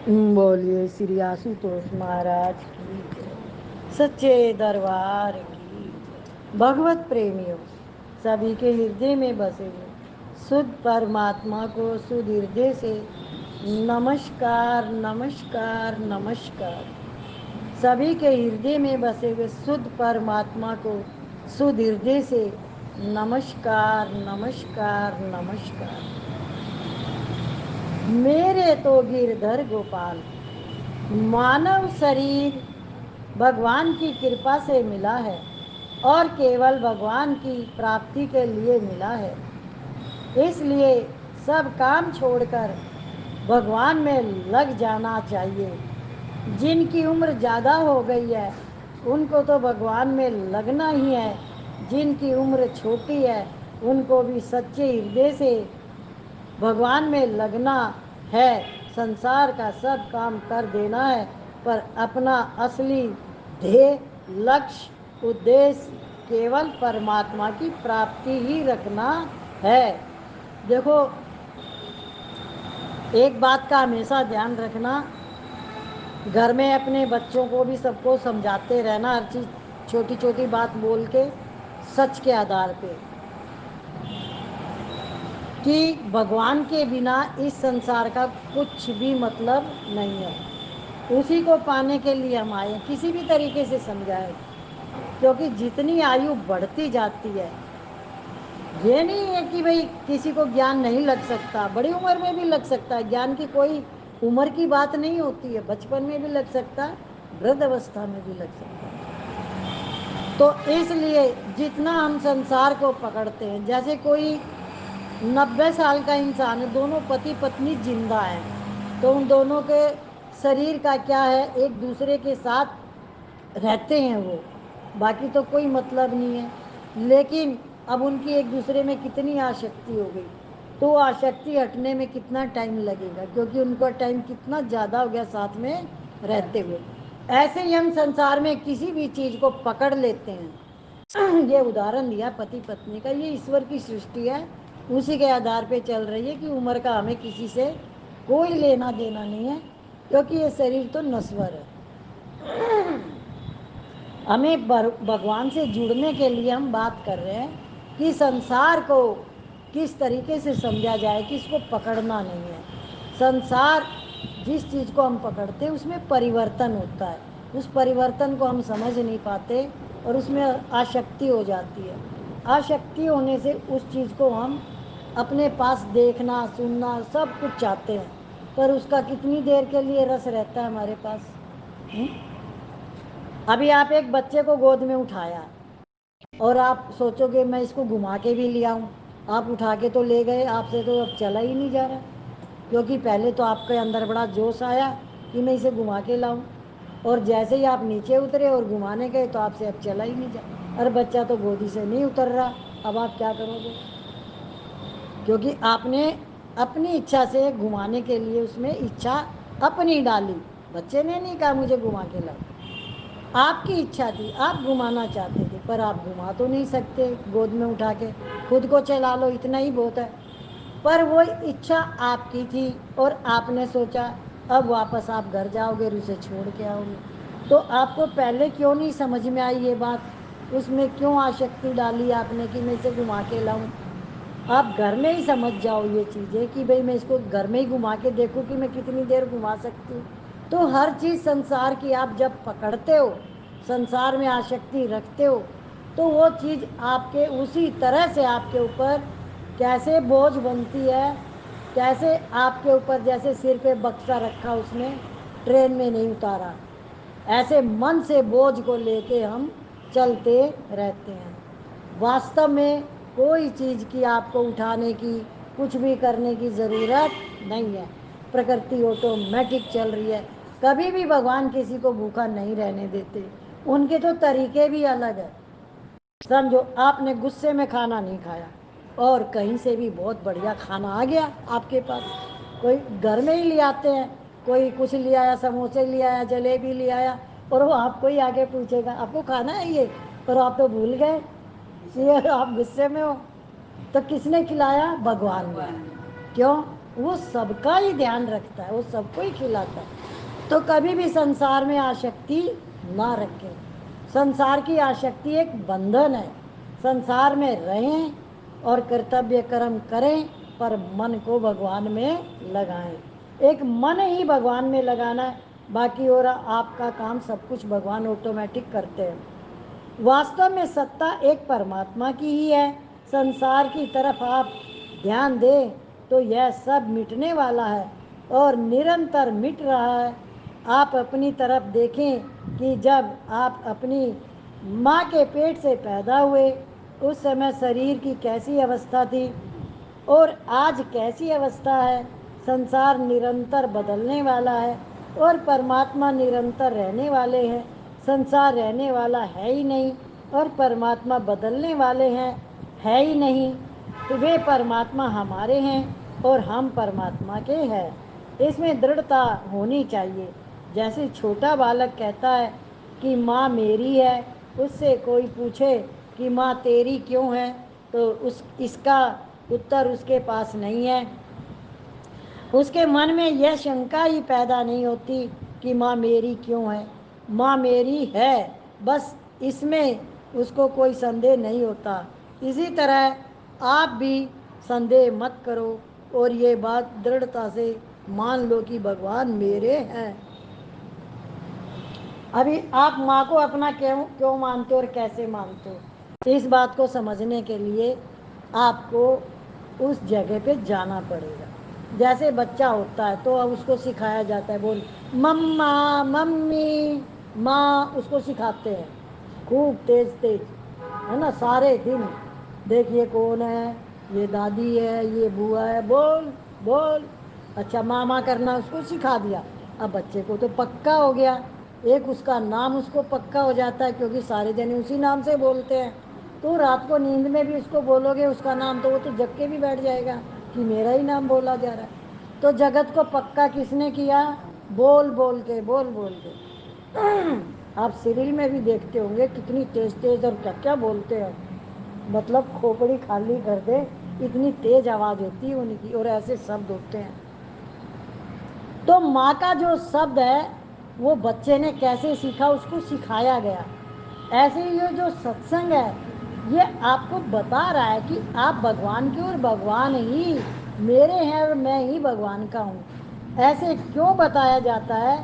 बोलिए श्री आशुतोष महाराज की जय। सच्चे दरबार की जय। भगवत प्रेमियों, सभी के हृदय में बसे हुए शुद्ध परमात्मा को शुद्ध हृदय से नमस्कार नमस्कार नमस्कार। सभी के हृदय में बसे हुए शुद्ध परमात्मा को शुद्ध हृदय से नमस्कार नमस्कार नमस्कार। मेरे तो गिरधर गोपाल, मानव शरीर भगवान की कृपा से मिला है और केवल भगवान की प्राप्ति के लिए मिला है। इसलिए सब काम छोड़कर भगवान में लग जाना चाहिए। जिनकी उम्र ज़्यादा हो गई है उनको तो भगवान में लगना ही है, जिनकी उम्र छोटी है उनको भी सच्चे हृदय से भगवान में लगना है। संसार का सब काम कर देना है, पर अपना असली ध्येय, लक्ष्य, उद्देश्य केवल परमात्मा की प्राप्ति ही रखना है। देखो, एक बात का हमेशा ध्यान रखना, घर में अपने बच्चों को भी सबको समझाते रहना, हर चीज़ छोटी छोटी बात बोल के सच के आधार पे, कि भगवान के बिना इस संसार का कुछ भी मतलब नहीं है। उसी को पाने के लिए हम आए, किसी भी तरीके से समझाए। क्योंकि जितनी आयु बढ़ती जाती है, ये नहीं है कि भाई किसी को ज्ञान नहीं लग सकता, बड़ी उम्र में भी लग सकता है। ज्ञान की कोई उम्र की बात नहीं होती है, बचपन में भी लग सकता है, वृद्ध अवस्था में भी लग सकता है। तो इसलिए जितना हम संसार को पकड़ते हैं, जैसे कोई 90 साल का इंसान है, दोनों पति पत्नी जिंदा हैं, तो उन दोनों के शरीर का क्या है, एक दूसरे के साथ रहते हैं वो, बाकी तो कोई मतलब नहीं है। लेकिन अब उनकी एक दूसरे में कितनी आसक्ति हो गई, तो आसक्ति हटने में कितना टाइम लगेगा, क्योंकि उनका टाइम कितना ज़्यादा हो गया साथ में रहते हुए। ऐसे ही हम संसार में किसी भी चीज़ को पकड़ लेते हैं। ये उदाहरण दिया पति पत्नी का, ये ईश्वर की सृष्टि है, उसी के आधार पे चल रही है कि उम्र का हमें किसी से कोई लेना देना नहीं है, क्योंकि ये शरीर तो नश्वर है। हमें भगवान से जुड़ने के लिए हम बात कर रहे हैं कि संसार को किस तरीके से समझा जाए कि इसको पकड़ना नहीं है। संसार जिस चीज़ को हम पकड़ते हैं उसमें परिवर्तन होता है, उस परिवर्तन को हम समझ नहीं पाते और उसमें आसक्ति हो जाती है। आसक्ति होने से उस चीज़ को हम अपने पास देखना सुनना सब कुछ चाहते हैं, पर उसका कितनी देर के लिए रस रहता है हमारे पास। अभी आप एक बच्चे को गोद में उठाया और आप सोचोगे मैं इसको घुमा के भी ले आऊं, आप उठा के तो ले गए, आपसे तो अब चला ही नहीं जा रहा, क्योंकि पहले तो आपके अंदर बड़ा जोश आया कि मैं इसे घुमा के लाऊं, और जैसे ही आप नीचे उतरे और घुमाने गए तो आपसे अब चला ही नहीं जा। अरे बच्चा तो गोदी से नहीं उतर रहा, अब आप क्या करोगे, क्योंकि आपने अपनी इच्छा से घुमाने के लिए उसमें इच्छा अपनी डाली। बच्चे ने नहीं कहा मुझे घुमा के लाओ, आपकी इच्छा थी, आप घुमाना चाहते थे, पर आप घुमा तो नहीं सकते गोद में उठा के, खुद को चला लो इतना ही बहुत है। पर वो इच्छा आपकी थी और आपने सोचा अब वापस आप घर जाओगे और उसे छोड़ के आओगे, तो आपको पहले क्यों नहीं समझ में आई ये बात, उसमें क्यों आसक्ति डाली आपने कि मैं इसे घुमा के लाऊं। आप घर में ही समझ जाओ ये चीज़ें कि भाई मैं इसको घर में ही घुमा के देखूं कि मैं कितनी देर घुमा सकती हूँ। तो हर चीज़ संसार की आप जब पकड़ते हो, संसार में आसक्ति रखते हो, तो वो चीज़ आपके उसी तरह से आपके ऊपर कैसे बोझ बनती है, कैसे आपके ऊपर जैसे सिर पे बक्सा रखा उसने ट्रेन में नहीं उतारा, ऐसे मन से बोझ को लेके हम चलते रहते हैं। वास्तव में कोई चीज़ की आपको उठाने की कुछ भी करने की ज़रूरत नहीं है, प्रकृति ऑटोमेटिक चल रही है। कभी भी भगवान किसी को भूखा नहीं रहने देते, उनके तो तरीके भी अलग है। समझो आपने गुस्से में खाना नहीं खाया और कहीं से भी बहुत बढ़िया खाना आ गया आपके पास, कोई घर में ही ले आते हैं, कोई कुछ ले आया, समोसे ले आया, जलेबी ले आया, और वो आपको ही आगे पूछेगा आपको खाना है ये, और आप तो भूल गए, ये आप गुस्से में हो। तो किसने खिलाया, भगवान ने। क्यों, वो सबका ही ध्यान रखता है, वो सबको ही खिलाता है। तो कभी भी संसार में आसक्ति ना रखें। संसार की आसक्ति एक बंधन है। संसार में रहें और कर्तव्य कर्म करें, पर मन को भगवान में लगाएं। एक मन ही भगवान में लगाना है, बाकी और आपका काम सब कुछ भगवान ऑटोमेटिक करते हैं। वास्तव में सत्ता एक परमात्मा की ही है। संसार की तरफ आप ध्यान दें तो यह सब मिटने वाला है और निरंतर मिट रहा है। आप अपनी तरफ देखें कि जब आप अपनी माँ के पेट से पैदा हुए उस समय शरीर की कैसी अवस्था थी और आज कैसी अवस्था है। संसार निरंतर बदलने वाला है और परमात्मा निरंतर रहने वाले हैं। संसार रहने वाला है ही नहीं और परमात्मा बदलने वाले हैं है ही नहीं। तो वे परमात्मा हमारे हैं और हम परमात्मा के हैं। इसमें दृढ़ता होनी चाहिए। जैसे छोटा बालक कहता है कि माँ मेरी है, उससे कोई पूछे कि माँ तेरी क्यों है, तो इसका उत्तर उसके पास नहीं है। उसके मन में यह शंका ही पैदा नहीं होती कि माँ मेरी क्यों है। माँ मेरी है, बस इसमें उसको कोई संदेह नहीं होता। इसी तरह आप भी संदेह मत करो और ये बात दृढ़ता से मान लो कि भगवान मेरे हैं। अभी आप माँ को अपना क्यों क्यों मानते हो और कैसे मानते हो, इस बात को समझने के लिए आपको उस जगह पे जाना पड़ेगा। जैसे बच्चा होता है तो अब उसको सिखाया जाता है, बोल मम्मा मम्मी माँ, उसको सिखाते हैं खूब तेज तेज, है ना, सारे दिन। देखिए कौन है, ये दादी है, ये बुआ है, बोल बोल। अच्छा मामा करना उसको सिखा दिया। अब बच्चे को तो पक्का हो गया, एक उसका नाम उसको पक्का हो जाता है क्योंकि सारे जने उसी नाम से बोलते हैं। तो रात को नींद में भी उसको बोलोगे उसका नाम तो वो तो जग के भी बैठ जाएगा कि मेरा ही नाम बोला जा रहा है। तो जगत को पक्का किसने किया, बोल बोल के बोल बोल के। आप सीरियल में भी देखते होंगे कितनी तेज तेज और क्या क्या बोलते हैं, मतलब खोपड़ी खाली कर दे इतनी तेज आवाज होती है उनकी और ऐसे शब्द होते हैं। तो माँ का जो शब्द है वो बच्चे ने कैसे सीखा, उसको सिखाया गया। ऐसे ही ये जो सत्संग है ये आपको बता रहा है कि आप भगवान के और भगवान ही मेरे हैं और मैं ही भगवान का हूँ। ऐसे क्यों बताया जाता है,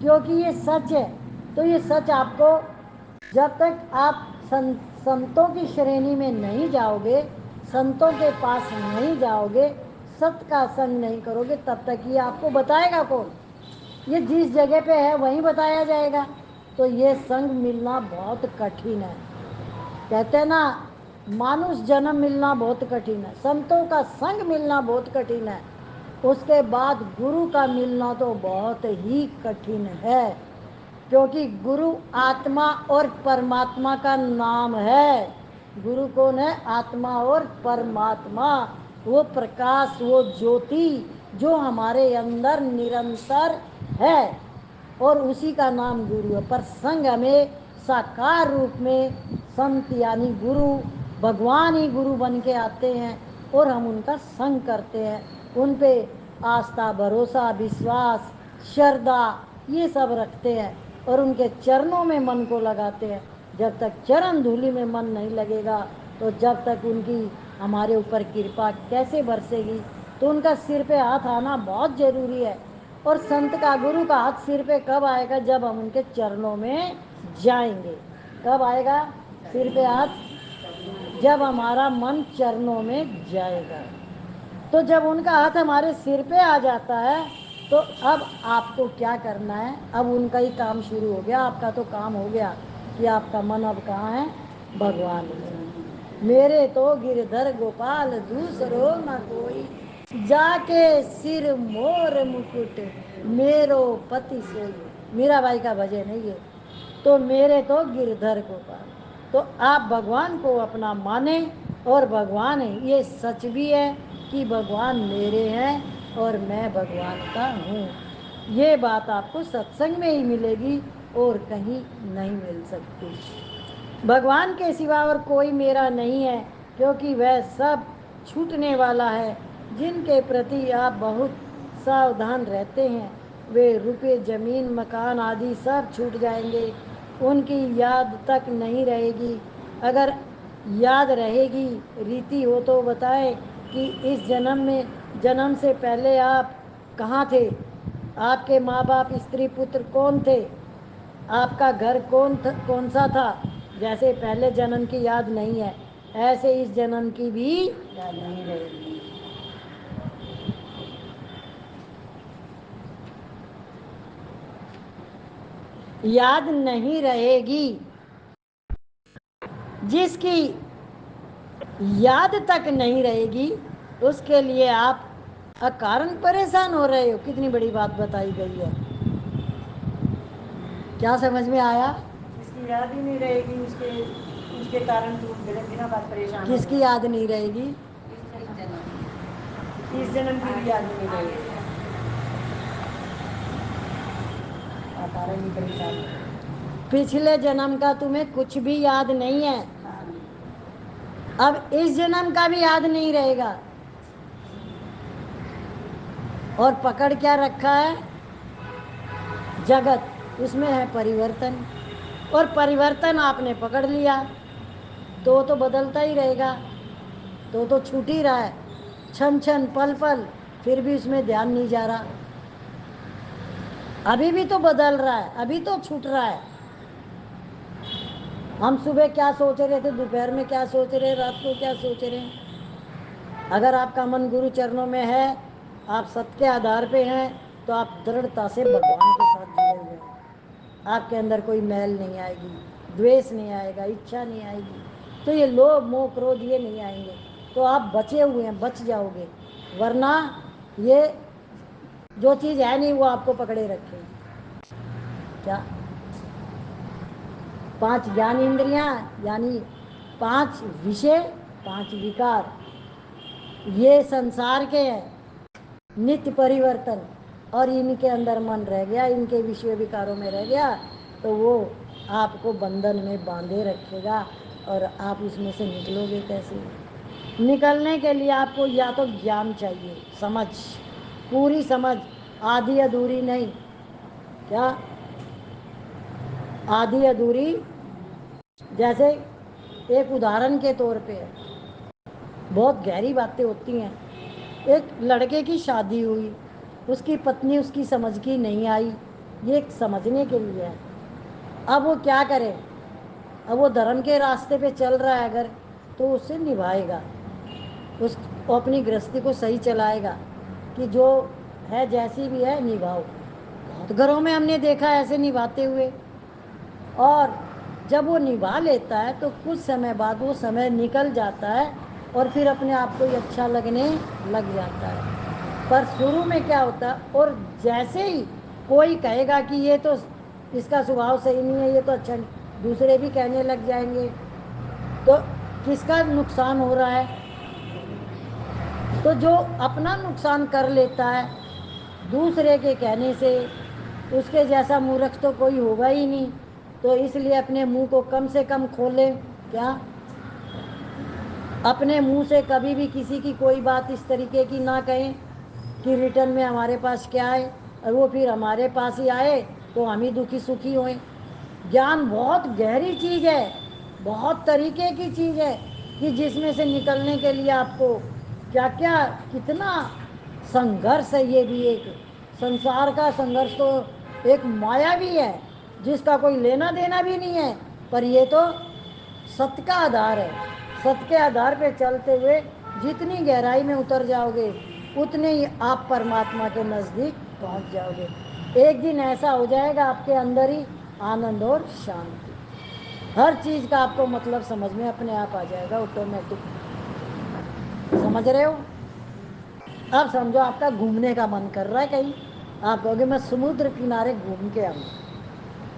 क्योंकि ये सच है। तो ये सच आपको जब तक आप संतों की श्रेणी में नहीं जाओगे, संतों के पास नहीं जाओगे, सत्य का संग नहीं करोगे, तब तक ये आपको बताएगा कौन। ये जिस जगह पे है वहीं बताया जाएगा। तो ये संग मिलना बहुत कठिन है। कहते हैं ना, मानुष जन्म मिलना बहुत कठिन है, संतों का संग मिलना बहुत कठिन है, उसके बाद गुरु का मिलना तो बहुत ही कठिन है। क्योंकि गुरु आत्मा और परमात्मा का नाम है। गुरु कौन है, आत्मा और परमात्मा, वो प्रकाश वो ज्योति जो हमारे अंदर निरंतर है और उसी का नाम गुरु है। पर संग हमें साकार रूप में संत यानी गुरु भगवान ही गुरु बन के आते हैं और हम उनका संग करते हैं, उन पे आस्था भरोसा विश्वास श्रद्धा ये सब रखते हैं और उनके चरणों में मन को लगाते हैं। जब तक चरण धूलि में मन नहीं लगेगा तो जब तक उनकी हमारे ऊपर कृपा कैसे बरसेगी। तो उनका सिर पे हाथ आना बहुत जरूरी है। और संत का गुरु का हाथ सिर पे कब आएगा, जब हम उनके चरणों में जाएंगे। कब आएगा सिर पे हाथ, जब हमारा मन चरणों में जाएगा। तो जब उनका हाथ हमारे सिर पे आ जाता है तो अब आपको क्या करना है, अब उनका ही काम शुरू हो गया। आपका तो काम हो गया कि आपका मन अब कहाँ है, भगवान में। मेरे तो गिरधर गोपाल दूसरो न कोई, जाके सिर मोर मुकुट मेरो पति सोई। मीराबाई का भजन है ये। तो मेरे तो गिरधर गोपाल, तो आप भगवान को अपना माने और भगवान है, ये सच भी है कि भगवान मेरे हैं और मैं भगवान का हूँ। ये बात आपको सत्संग में ही मिलेगी और कहीं नहीं मिल सकती। भगवान के सिवा और कोई मेरा नहीं है, क्योंकि वह सब छूटने वाला है जिनके प्रति आप बहुत सावधान रहते हैं वे रुपए, ज़मीन, मकान आदि सब छूट जाएंगे, उनकी याद तक नहीं रहेगी। अगर याद रहेगी रीति हो तो बताएं कि इस जन्म से पहले आप कहाँ थे, आपके माँ बाप, स्त्री पुत्र कौन थे, आपका घर कौन सा था। जैसे पहले जन्म की याद नहीं है, ऐसे इस जन्म की भी याद नहीं रहेगी। याद नहीं रहेगी। जिसकी याद तक नहीं रहेगी उसके लिए आप अकारण परेशान हो रहे हो। कितनी बड़ी बात बताई गई है। क्या समझ में आया? जिसकी याद ही नहीं रहेगी उसके उसके कारण तुम बिना बात परेशान। किसकी याद नहीं रहेगी? इस जन्म की भी याद नहीं रहेगी। कारण परेशान हो। पिछले जन्म का तुम्हें कुछ भी याद नहीं है, अब इस जन्म का भी याद नहीं रहेगा। और पकड़ क्या रखा है? जगत, उसमें है परिवर्तन, और परिवर्तन आपने पकड़ लिया तो बदलता ही रहेगा, तो छूट ही रहा है क्षण क्षण पल पल, फिर भी उसमें ध्यान नहीं जा रहा। अभी भी तो बदल रहा है, अभी तो छूट रहा है। हम सुबह क्या सोच रहे थे, दोपहर में क्या सोच रहे, रात को क्या सोच रहे हैं। अगर आपका मन गुरु चरणों में है, आप सत्य के आधार पे हैं, तो आप दृढ़ता से भगवान के साथ जुड़े हुए हैं। आपके अंदर कोई मैल नहीं आएगी, द्वेष नहीं आएगा, इच्छा नहीं आएगी, तो ये लोभ मोह क्रोध ये नहीं आएंगे, तो आप बचे हुए हैं, बच जाओगे। वरना ये जो चीज़ है नहीं वो आपको पकड़े रखेगी। क्या? 5 ज्ञान इंद्रियां, यानी 5 विषय, 5 विकार, ये संसार के हैं, नित्य परिवर्तन, और इनके अंदर मन रह गया, इनके विषय विकारों में रह गया, तो वो आपको बंधन में बांधे रखेगा, और आप उसमें से निकलोगे कैसे? निकलने के लिए आपको या तो ज्ञान चाहिए, समझ, पूरी समझ, आधी अधूरी नहीं। क्या? आधी अधूरी, जैसे एक उदाहरण के तौर पे है, बहुत गहरी बातें होती हैं। एक लड़के की शादी हुई, उसकी पत्नी उसकी समझ की नहीं आई, ये एक समझने के लिए है। अब वो क्या करे? अब वो धर्म के रास्ते पे चल रहा है अगर, तो उसे निभाएगा, उस अपनी गृहस्थी को सही चलाएगा कि जो है जैसी भी है निभाओ। बहुत घरों में हमने देखा ऐसे निभाते हुए। और जब वो निभा लेता है तो कुछ समय बाद वो समय निकल जाता है, और फिर अपने आप को ही अच्छा लगने लग जाता है। पर शुरू में क्या होता है, और जैसे ही कोई कहेगा कि ये तो इसका स्वभाव सही नहीं है, ये तो अच्छा नहीं, दूसरे भी कहने लग जाएंगे, तो किसका नुकसान हो रहा है? तो जो अपना नुकसान कर लेता है दूसरे के कहने से, उसके जैसा मूर्ख तो कोई होगा ही नहीं। तो इसलिए अपने मुंह को कम से कम खोले। क्या? अपने मुंह से कभी भी किसी की कोई बात इस तरीके की ना कहें कि रिटर्न में हमारे पास क्या है, और वो फिर हमारे पास ही आए तो हम ही दुखी सुखी हों। ज्ञान बहुत गहरी चीज़ है, बहुत तरीके की चीज़ है, कि जिसमें से निकलने के लिए आपको क्या क्या कितना संघर्ष है। ये भी एक संसार का संघर्ष तो एक माया भी है, जिसका कोई लेना देना भी नहीं है, पर ये तो सत्य का आधार है। सत्य के आधार पे चलते हुए जितनी गहराई में उतर जाओगे उतने ही आप परमात्मा के नज़दीक पहुंच जाओगे। एक दिन ऐसा हो जाएगा आपके अंदर ही आनंद और शांति, हर चीज़ का आपको मतलब समझ में अपने आप आ जाएगा ऑटोमेटिक। समझ रहे हो? अब समझो आपका घूमने का मन कर रहा है कहीं, आप कहोगे मैं समुद्र किनारे घूम के आऊँ,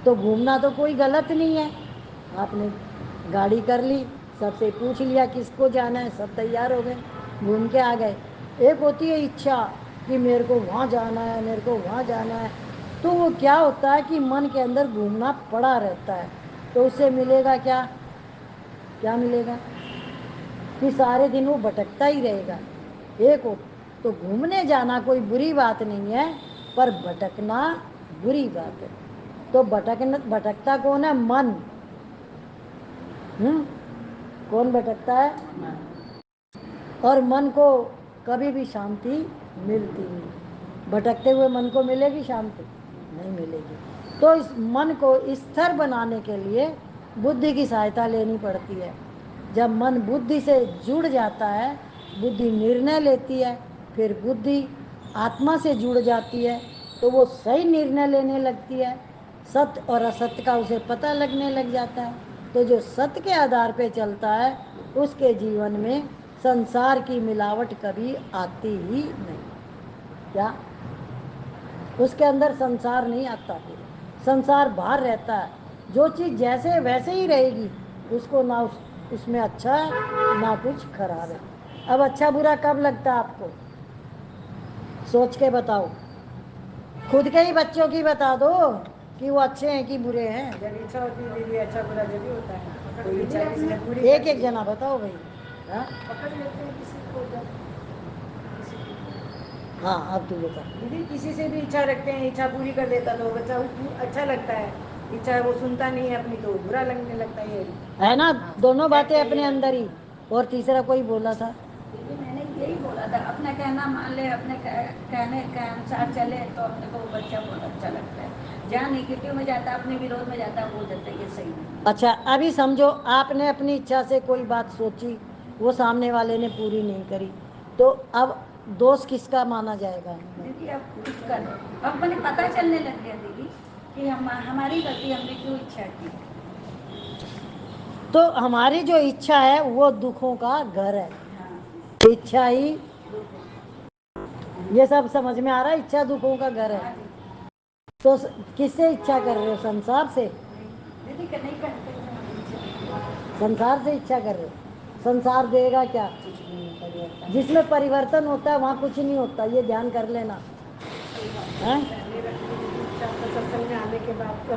तो घूमना तो कोई गलत नहीं है। आपने गाड़ी कर ली, सबसे पूछ लिया किसको जाना है, सब तैयार हो गए, घूम के आ गए। एक होती है इच्छा कि मेरे को वहाँ जाना है, मेरे को वहाँ जाना है, तो वो क्या होता है कि मन के अंदर घूमना पड़ा रहता है, तो उससे मिलेगा क्या? क्या मिलेगा? कि सारे दिन वो भटकता ही रहेगा। एक हो तो घूमने जाना कोई बुरी बात नहीं है, पर भटकना बुरी बात है। तो भटकता कौन है? मन। कौन भटकता है? और मन को कभी भी शांति मिलती नहीं। भटकते हुए मन को मिलेगी शांति? नहीं मिलेगी। तो इस मन को स्थिर बनाने के लिए बुद्धि की सहायता लेनी पड़ती है। जब मन बुद्धि से जुड़ जाता है, बुद्धि निर्णय लेती है, फिर बुद्धि आत्मा से जुड़ जाती है, तो वो सही निर्णय लेने लगती है। सत्य और असत्य का उसे पता लगने लग जाता है। तो जो सत्य के आधार पे चलता है, उसके जीवन में संसार की मिलावट कभी आती ही नहीं। क्या उसके अंदर संसार नहीं आता? संसार बाहर रहता है। जो चीज़ जैसे वैसे ही रहेगी, उसको ना उसमें अच्छा है ना कुछ खराब है। अब अच्छा बुरा कब लगता है आपको? सोच के बताओ। खुद के ही बच्चों की बता दो कि वो अच्छे हैं कि बुरे हैं। जब इच्छा होती है दीदी, अच्छा बुरा जब भी होता है। कोई इच्छा किसी ने पूरी एक एक जना बताओ भाई। हाँ पकड़ लेते हैं किसी को, जब हाँ, अब तू बता। दीदी किसी से भी इच्छा रखते हैं, इच्छा पूरी कर देता तो बच्चा अच्छा लगता है। इच्छा वो सुनता नहीं है अपनी तो बुरा लगने लगता है ना? हाँ, दोनों बातें कहते अपने हैं। अंदर ही। और तीसरा कोई बोला था? दीदी मैंने यही बोला था, अपना कहना मान ले, अपने कहने के अनुसार चले तो अपने को वो बच्चा बहुत अच्छा लगता है। जहाँ निगेटिव में जाता है, अपने विरोध में जाता है, वो बोल देता है ये सही नहीं। अच्छा, अभी समझो आपने अपनी इच्छा से कोई बात सोची, वो सामने वाले ने पूरी नहीं करी, तो अब दोष किसका माना जाएगा? दीदी अब कुछ कर, अब मैंने पता चलने लग गया दीदी कि हमारी गलती, हमने क्यों इच्छा की। तो हमारी जो इच्छा है वो दुखों का घर है। हाँ। इच्छा ही, ये सब समझ में आ रहा है? इच्छा दुखों का घर है। तो किससे इच्छा कर रहे हो? संसार से? दीदी नहीं करते संसार से इच्छा कर रहे हो? संसार देगा क्या? जिसमें परिवर्तन होता है वहां कुछ नहीं होता, ये ध्यान कर लेना है? सत्संग में आने के बाद तो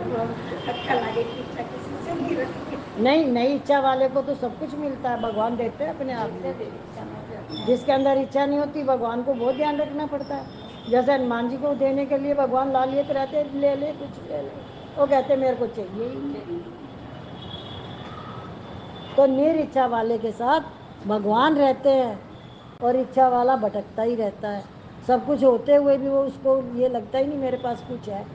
अच्छा लगे कि इच्छा किसी से नहीं रखी। नहीं, नई इच्छा वाले को तो सब कुछ मिलता है, भगवान देते हैं अपने आप से। जिसके अंदर इच्छा नहीं होती, भगवान को बहुत ध्यान रखना पड़ता है। जैसे हनुमान जी को देने के लिए भगवान लालियत रहते, ले ले कुछ ले ले, वो कहते मेरे को चाहिए ही नहीं। तो निर वाले के साथ भगवान रहते हैं, और इच्छा वाला भटकता ही रहता है। सब कुछ होते हुए भी वो, उसको ये लगता ही नहीं मेरे पास कुछ है।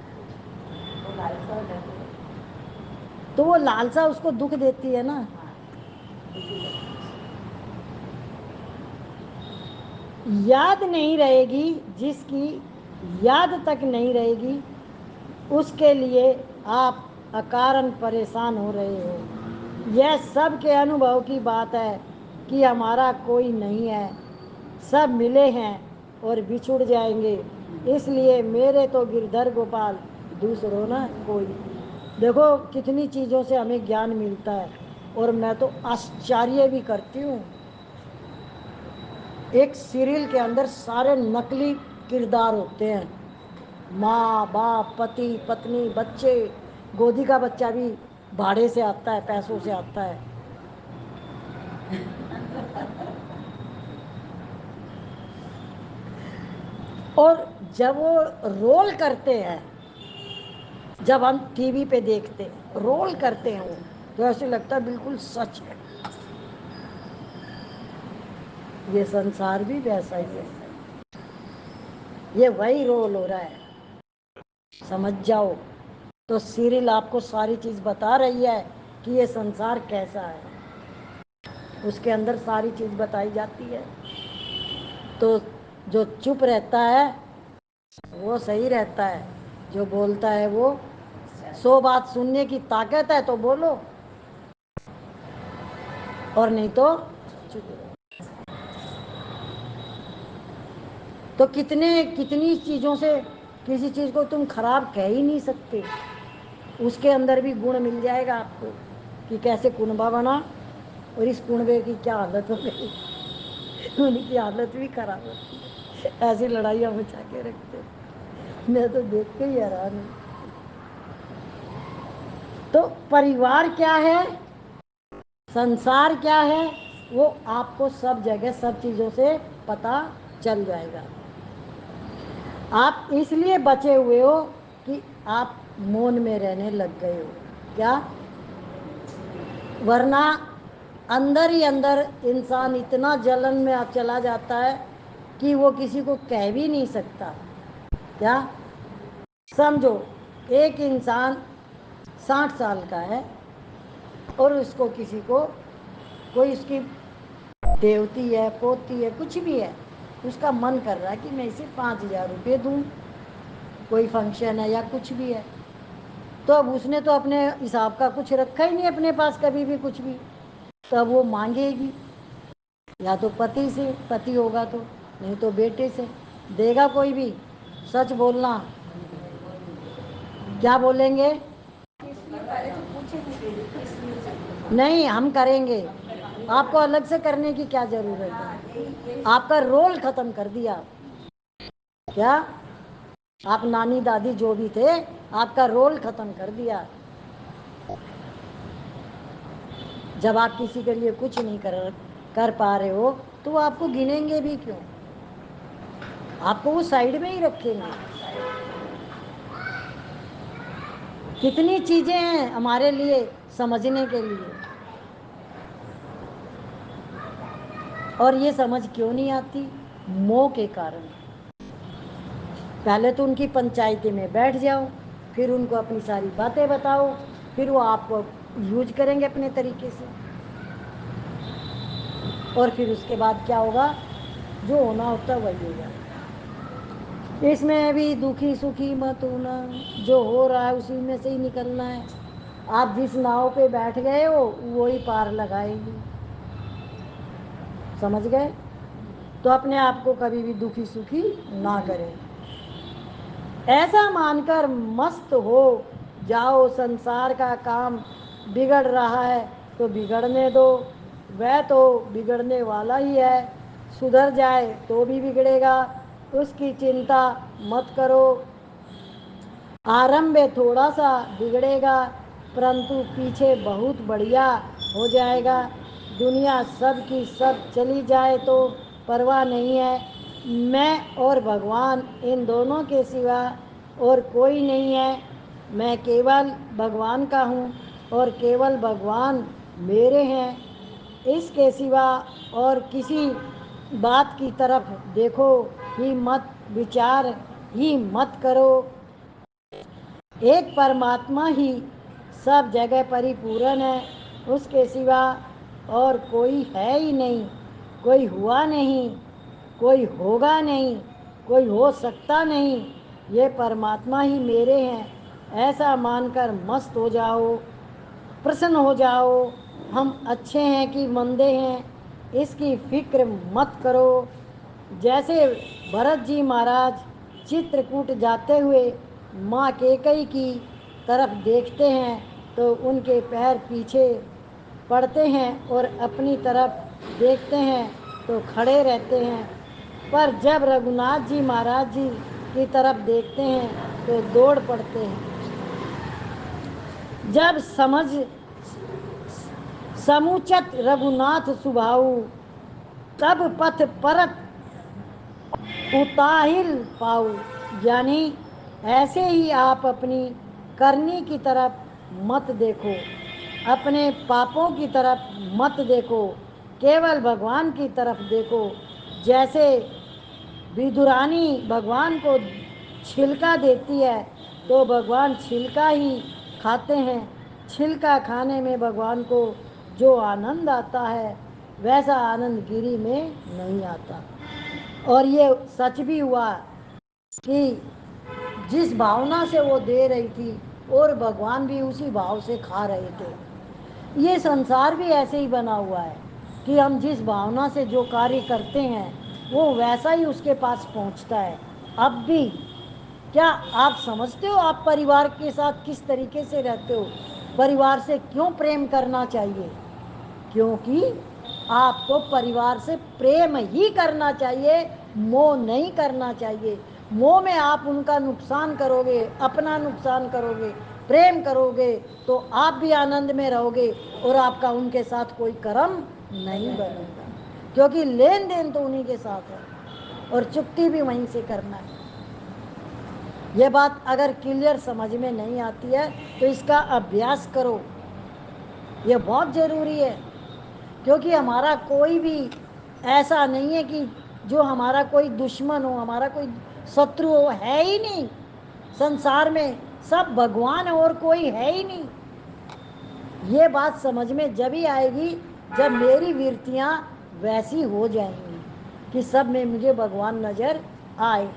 तो वो लालसा उसको दुख देती है ना। याद नहीं रहेगी, जिसकी याद तक नहीं रहेगी, उसके लिए आप अकारण परेशान हो रहे हो। यह सबके अनुभव की बात है कि हमारा कोई नहीं है, सब मिले हैं और बिछुड़ जाएंगे, इसलिए मेरे तो गिरधर गोपाल, दूसरों ना कोई। देखो कितनी चीज़ों से हमें ज्ञान मिलता है, और मैं तो आश्चर्य भी करती हूँ। एक सीरियल के अंदर सारे नकली किरदार होते हैं, माँ बाप, पति पत्नी, बच्चे, गोदी का बच्चा भी भाड़े से आता है, पैसों से आता है। और जब वो रोल करते हैं, जब हम टीवी पे देखते हैं रोल करते हैं वो, तो ऐसे लगता है बिल्कुल सच है। ये संसार भी वैसा ही है, ये वही रोल हो रहा है, समझ जाओ। तो सीरियल आपको सारी चीज बता रही है कि ये संसार कैसा है, उसके अंदर सारी चीज बताई जाती है। तो जो चुप रहता है वो सही रहता है, जो बोलता है वो, 100 बात सुनने की ताकत है तो बोलो, और नहीं तो चुप रहो। तो कितनी चीज़ों से किसी चीज़ को तुम खराब कह ही नहीं सकते। उसके अंदर भी गुण मिल जाएगा आपको कि कैसे कुनबा बना, और इस कुनबे की क्या हालत हो गई। उनकी हालत भी खराब होती है, ऐसी लड़ाइयाँ मचा के रखते। मैं तो देख के ही हैरान हूँ। तो परिवार क्या है, संसार क्या है, वो आपको सब जगह सब चीज़ों से पता चल जाएगा। आप इसलिए बचे हुए हो कि आप मौन में रहने लग गए हो क्या, वरना अंदर ही अंदर इंसान इतना जलन में आप चला जाता है कि वो किसी को कह भी नहीं सकता। क्या समझो, एक इंसान 60 साल का है और उसको किसी को, कोई उसकी देवती है, पोती है, कुछ भी है, उसका मन कर रहा है कि मैं इसे 5,000 रुपये दूँ, कोई फंक्शन है या कुछ भी है, तो अब उसने तो अपने हिसाब का कुछ रखा ही नहीं अपने पास कभी भी कुछ भी, तो अब वो मांगेगी, या तो पति से, पति होगा तो, नहीं तो बेटे से। देगा कोई भी? सच बोलना, क्या बोलेंगे? इसलिए पहले तो पूछे नहीं, नहीं, हम करेंगे, आपको अलग से करने की क्या जरूरत है? आपका रोल खत्म कर दिया। क्या आप नानी दादी जो भी थे, आपका रोल खत्म कर दिया। जब आप किसी के लिए कुछ नहीं कर पा रहे हो तो वो आपको गिनेंगे भी क्यों? आपको वो साइड में ही रखेंगे। कितनी चीजें हैं हमारे लिए समझने के लिए, और ये समझ क्यों नहीं आती? मोह के कारण। पहले तो उनकी पंचायती में बैठ जाओ, फिर उनको अपनी सारी बातें बताओ, फिर वो आपको यूज करेंगे अपने तरीके से, और फिर उसके बाद क्या होगा? जो होना होता है वही होगा। इसमें भी दुखी सुखी मत होना, जो हो रहा है उसी में से ही निकलना है। आप जिस नाव पे बैठ गए हो वही पार लगाएगी, समझ गए? तो अपने आप को कभी भी दुखी सुखी ना करें, ऐसा मानकर मस्त हो जाओ। संसार का काम बिगड़ रहा है तो बिगड़ने दो, वह तो बिगड़ने वाला ही है, सुधर जाए तो भी बिगड़ेगा, उसकी चिंता मत करो। आरंभ में थोड़ा सा बिगड़ेगा परंतु पीछे बहुत बढ़िया हो जाएगा। दुनिया सब की सब चली जाए तो परवाह नहीं है, मैं और भगवान इन दोनों के सिवा और कोई नहीं है। मैं केवल भगवान का हूँ और केवल भगवान मेरे हैं, इसके सिवा और किसी बात की तरफ देखो ही मत, विचार ही मत करो। एक परमात्मा ही सब जगह परिपूर्ण है, उसके सिवा और कोई है ही नहीं, कोई हुआ नहीं, कोई होगा नहीं, कोई हो सकता नहीं, ये परमात्मा ही मेरे हैं, ऐसा मानकर मस्त हो जाओ, प्रसन्न हो जाओ। हम अच्छे हैं कि मंदे हैं इसकी फिक्र मत करो। जैसे भरत जी महाराज चित्रकूट जाते हुए माँ कैकेयी की तरफ देखते हैं तो उनके पैर पीछे पड़ते हैं और अपनी तरफ देखते हैं तो खड़े रहते हैं, पर जब रघुनाथ जी महाराज जी की तरफ देखते हैं तो दौड़ पड़ते हैं। जब समझ समुचत रघुनाथ सुभाऊ, तब पथ परत उताहिल पाऊ। यानी ऐसे ही आप अपनी करनी की तरफ मत देखो, अपने पापों की तरफ मत देखो, केवल भगवान की तरफ देखो। जैसे विदुरानी भगवान को छिलका देती है तो भगवान छिलका ही खाते हैं, छिलका खाने में भगवान को जो आनंद आता है वैसा आनंद गिरी में नहीं आता। और ये सच भी हुआ कि जिस भावना से वो दे रही थी और भगवान भी उसी भाव से खा रहे थे। ये संसार भी ऐसे ही बना हुआ है कि हम जिस भावना से जो कार्य करते हैं वो वैसा ही उसके पास पहुंचता है। अब भी क्या आप समझते हो आप परिवार के साथ किस तरीके से रहते हो? परिवार से क्यों प्रेम करना चाहिए? क्योंकि आपको परिवार से प्रेम ही करना चाहिए, मोह नहीं करना चाहिए। मोह में आप उनका नुकसान करोगे, अपना नुकसान करोगे। प्रेम करोगे तो आप भी आनंद में रहोगे और आपका उनके साथ कोई कर्म नहीं बनेगा, क्योंकि लेन देन तो उन्हीं के साथ है। और चुकती भी वहीं से करना है। ये बात अगर क्लियर समझ में नहीं आती है तो इसका अभ्यास करो, ये बहुत ज़रूरी है। क्योंकि हमारा कोई भी ऐसा नहीं है कि जो हमारा कोई दुश्मन हो, हमारा कोई शत्रु हो, है ही नहीं। संसार में सब भगवान है और कोई है ही नहीं। ये बात समझ में जब ही आएगी जब मेरी वृत्तियां वैसी हो जाएंगी कि सब में मुझे भगवान नजर आए।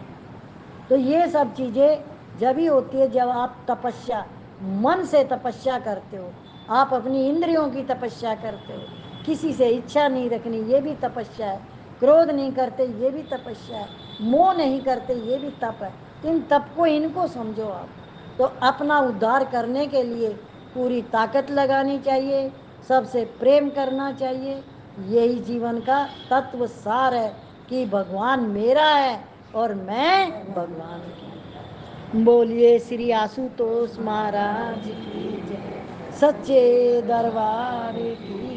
तो ये सब चीजें जब ही होती है जब आप तपस्या, मन से तपस्या करते हो, आप अपनी इंद्रियों की तपस्या करते हो, किसी से इच्छा नहीं रखनी ये भी तपस्या है, क्रोध नहीं करते ये भी तपस्या है, मोह नहीं करते ये भी तप है। इन तप को, इनको समझो आप। तो अपना उद्धार करने के लिए पूरी ताकत लगानी चाहिए, सबसे प्रेम करना चाहिए। यही जीवन का तत्व सार है कि भगवान मेरा है और मैं भगवान की। बोलिए श्री आशुतोष महाराज की जय, सच्चे दरबार की